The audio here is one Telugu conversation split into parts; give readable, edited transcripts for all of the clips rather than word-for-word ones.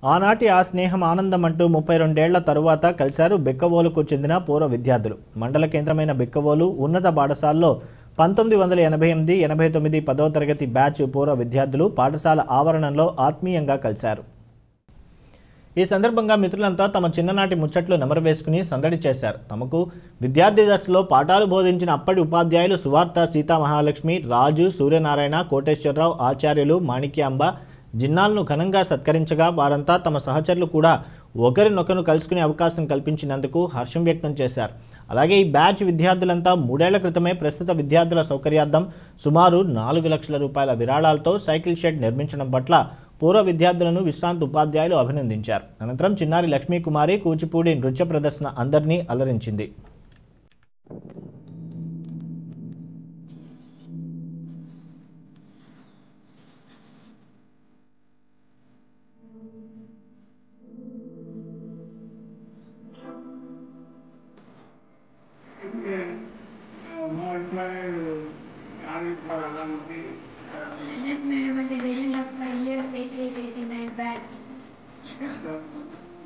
ఆనాటి ఆ స్నేహం ఆనందం అంటూ 32 ఏళ్ల తరువాత కలిశారు బిక్కవోలుకు చెందిన పూర్వ విద్యార్థులు. మండల కేంద్రమైన బిక్కవోలు ఉన్నత పాఠశాలలో 1988, 89 10వ తరగతి బ్యాచ్ పూర్వ విద్యార్థులు పాఠశాల ఆవరణంలో ఆత్మీయంగా కలిశారు. ఈ సందర్భంగా మిత్రులంతా తమ చిన్ననాటి ముచ్చట్లు నెమరు వేసుకుని సందడి చేశారు. తమకు విద్యార్థి దశలో పాఠాలు బోధించిన అప్పటి ఉపాధ్యాయులు సువార్త సీతామహాలక్ష్మి, రాజు, సూర్యనారాయణ, కోటేశ్వరరావు, ఆచార్యులు మాణిక్యాంబ, జిన్నాలను ఘనంగా సత్కరించగా వారంతా తమ సహచరులు కూడా ఒకరినొకరు కలుసుకునే అవకాశం కల్పించినందుకు హర్షం వ్యక్తం చేశారు. అలాగే ఈ బ్యాచ్ విద్యార్థులంతా 3 ఏళ్ల క్రితమే ప్రస్తుత విద్యార్థుల సౌకర్యార్థం సుమారు 4 లక్షల రూపాయల విరాళాలతో సైకిల్ షెడ్ నిర్మించడం పట్ల పూర్వ విద్యార్థులను విశ్రాంత ఉపాధ్యాయులు అభినందించారు. అనంతరం చిన్నారి లక్ష్మీకుమారి కూచిపూడి నృత్య ప్రదర్శన అందరినీ అలరించింది.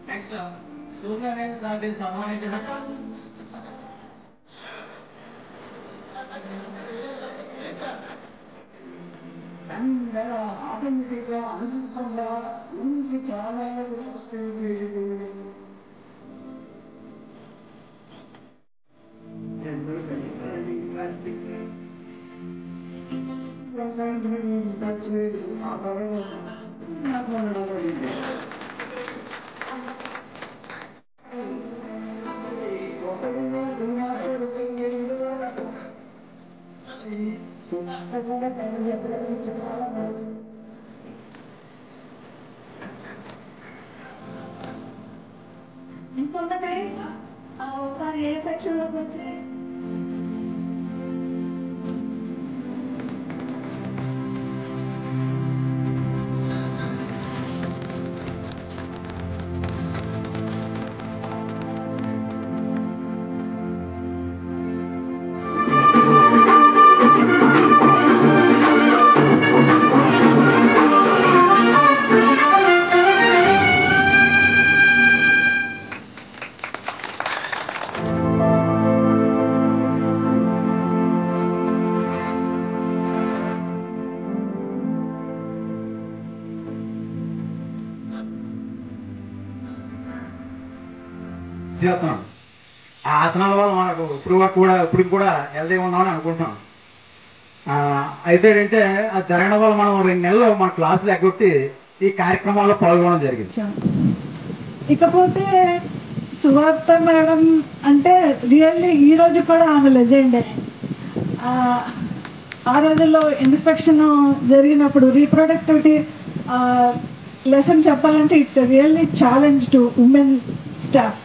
Next, Surya next that is Samahajana. And automatically, అనుకుంటా ఇంటి చాలా వస్తుంది. ఇంకొకటి ఒకసారి ఏ సెక్షన్లోకి వచ్చి చేస్తున్నాం. ఆ ఆసనాల వల్ల మనకు ఇప్పుడు కూడా హెల్దీ ఉన్నామని అనుకుంటున్నాం. అయితే ఏంటంటే అది జరగడం వల్ల మనం 2 నెలలు మన క్లాసులు ఎగ్గొట్టి ఈ కార్యక్రమాల్లో పాల్గొనడం జరిగింది. ఇకపోతే సువార్త మేడం అంటే రియల్లీ ఈ రోజు కూడా ఆమె లెజెండే. ఆ రోజుల్లో ఇన్స్పెక్షన్ జరిగినప్పుడు రీప్రొడక్టివిటీ లెసన్ చెప్పాలంటే it's really challenge to women staff.